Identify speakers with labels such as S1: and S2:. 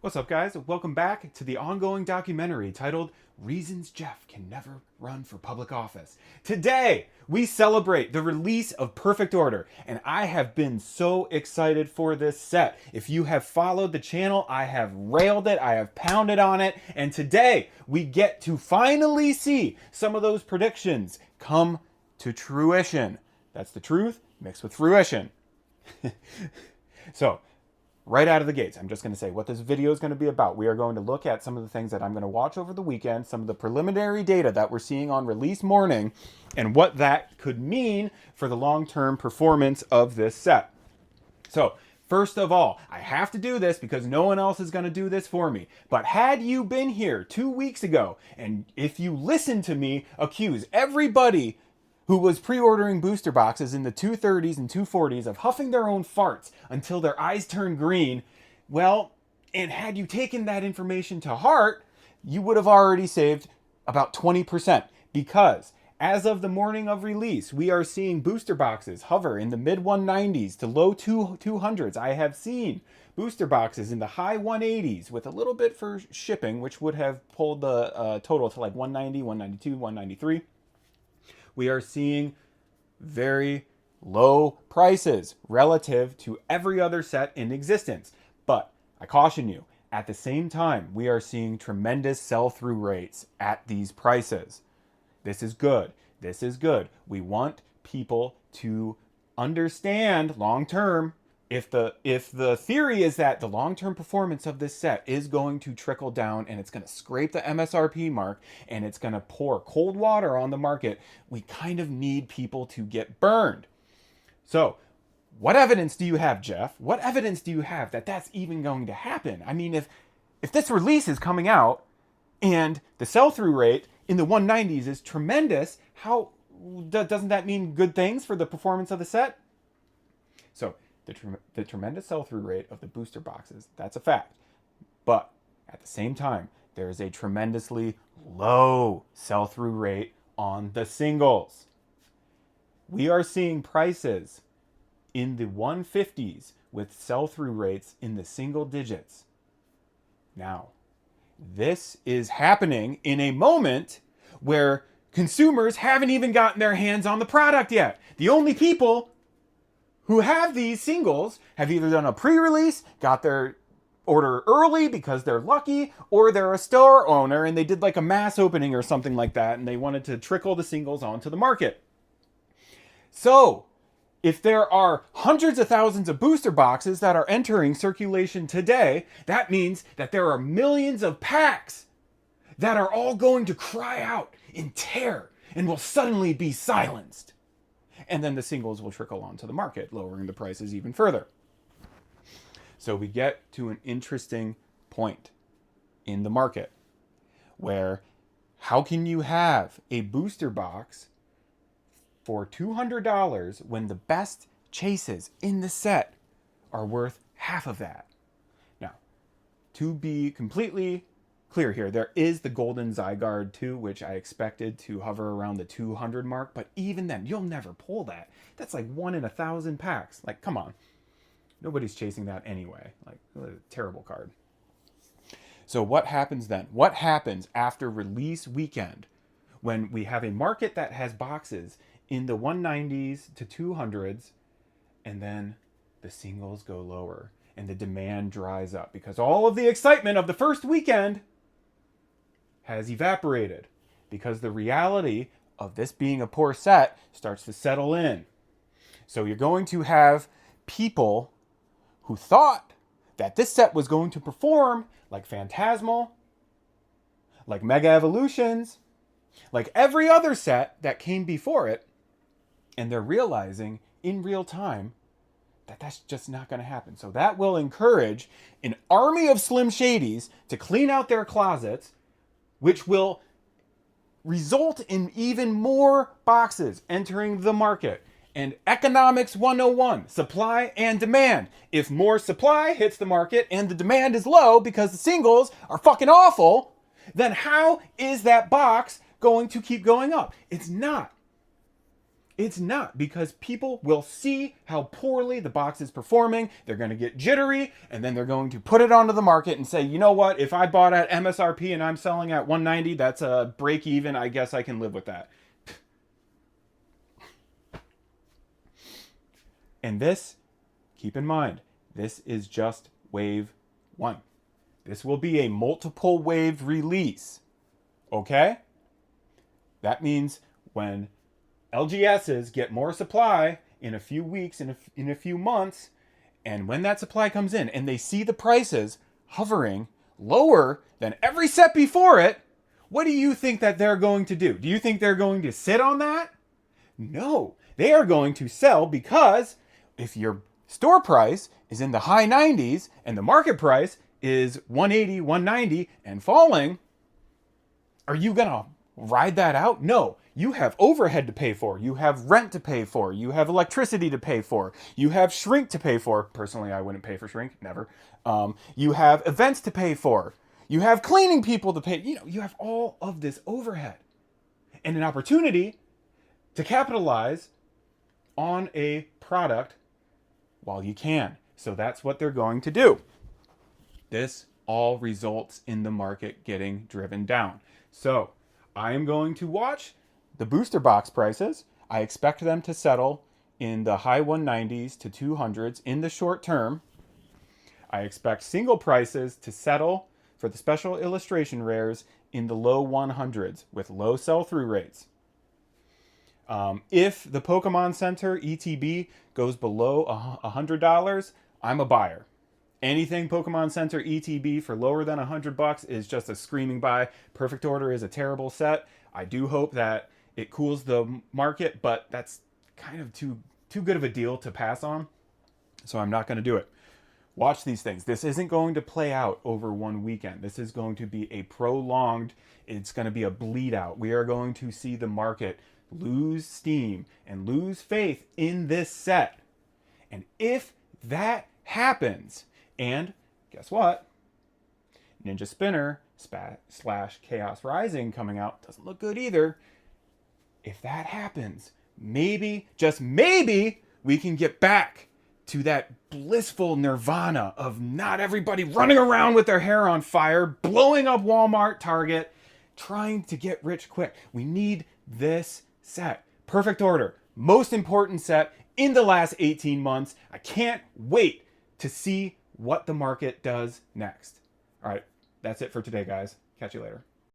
S1: What's up, guys? Welcome back to the ongoing documentary titled Reasons Jeff Can Never Run for Public Office. Today, we celebrate the release of Perfect Order, and I have been so excited for this set. If you have followed the channel, I have railed it, I have pounded on it, and today we get to finally see some of those predictions come to fruition. That's the truth mixed with fruition. So, right out of the gates, I'm just going to say what this video is going to be about. We are going to look at some of the things that I'm going to watch over the weekend, some of the preliminary data that we're seeing on release morning, and what that could mean for the long-term performance of this set. So, first of all, I have to do this because no one else is going to do this for me. But had you been here 2 weeks ago, and if you listened to me accuse everybody who was pre-ordering booster boxes in the 230s and 240s of huffing their own farts until their eyes turn green, well, and had you taken that information to heart, you would have already saved about 20%, because as of the morning of release, we are seeing booster boxes hover in the mid 190s to low 200s. I have seen booster boxes in the high 180s with a little bit for shipping, which would have pulled the total to like 190, 192, 193. We are seeing very low prices relative to every other set in existence. But I caution you, at the same time, we are seeing tremendous sell-through rates at these prices. This is good. This is good. We want people to understand long-term. If the theory is that the long-term performance of this set is going to trickle down and it's going to scrape the MSRP mark and it's going to pour cold water on the market, we kind of need people to get burned. So, what evidence do you have, Jeff? What evidence do you have that that's even going to happen? I mean, if this release is coming out and the sell-through rate in the 190s is tremendous, how doesn't that mean good things for the performance of the set? So, the tremendous sell-through rate of the booster boxes, that's a fact. But at the same time, there is a tremendously low sell-through rate on the singles. We are seeing prices in the 150s with sell-through rates in the single digits. Now, this is happening in a moment where consumers haven't even gotten their hands on the product yet. The only people who have these singles have either done a pre-release, got their order early because they're lucky, or they're a store owner and they did like a mass opening or something like that and they wanted to trickle the singles onto the market. So, if there are hundreds of thousands of booster boxes that are entering circulation today, that means that there are millions of packs that are all going to cry out in terror and will suddenly be silenced. And then the singles will trickle onto the market, lowering the prices even further. So we get to an interesting point in the market where how can you have a booster box for $200 when the best chases in the set are worth half of that? Now, to be completely clear here, there is the Golden Zygarde 2, which I expected to hover around the 200 mark, but even then, you'll never pull that. That's like 1 in 1,000 packs. Like, come on. Nobody's chasing that anyway. Like, a terrible card. So what happens then? What happens after release weekend when we have a market that has boxes in the 190s to 200s, and then the singles go lower and the demand dries up because all of the excitement of the first weekend has evaporated because the reality of this being a poor set starts to settle in. So you're going to have people who thought that this set was going to perform like Phantasmal, like Mega Evolutions, like every other set that came before it, and they're realizing in real time that that's just not going to happen. So that will encourage an army of Slim Shadys to clean out their closets, which will result in even more boxes entering the market. And economics 101, supply and demand. If more supply hits the market and the demand is low because the singles are fucking awful, then how is that box going to keep going up? It's not. It's not, because people will see how poorly the box is performing. They're going to get jittery, and then they're going to put it onto the market and say, you know what? If I bought at MSRP and I'm selling at 190, that's a break even. I guess I can live with that. And this, keep in mind, this is just wave 1. This will be a multiple wave release. Okay? That means when LGSs get more supply in a few weeks, in a few months, and when that supply comes in and they see the prices hovering lower than every set before it, what do you think that they're going to do? Do you think they're going to sit on that? No, they are going to sell, because if your store price is in the high 90s and the market price is 180, 190 and falling, are you going to ride that out? No. You have overhead to pay for. You have rent to pay for. You have electricity to pay for. You have shrink to pay for. Personally, I wouldn't pay for shrink. Never. You have events to pay for. You have cleaning people to pay. You have all of this overhead. And an opportunity to capitalize on a product while you can. So that's what they're going to do. This all results in the market getting driven down. So I am going to watch the booster box prices. I expect them to settle in the high 190s to 200s in the short term. I expect single prices to settle for the special illustration rares in the low 100s with low sell-through rates. If the Pokemon Center ETB goes below $100, I'm a buyer. Anything Pokemon Center ETB for lower than $100 is just a screaming buy. Perfect Order is a terrible set. I do hope that it cools the market, but that's kind of too good of a deal to pass on. So I'm not going to do it. Watch these things. This isn't going to play out over one weekend. This is going to be a prolonged, it's going to be a bleed out. We are going to see the market lose steam and lose faith in this set. And if that happens, and guess what? Ninja Spinner / Chaos Rising coming out doesn't look good either. If that happens, maybe, just maybe, we can get back to that blissful nirvana of not everybody running around with their hair on fire, blowing up Walmart, Target, trying to get rich quick. We need this set. Perfect Order, most important set in the last 18 months. I can't wait to see what the market does next. All right, that's it for today, guys. Catch you later.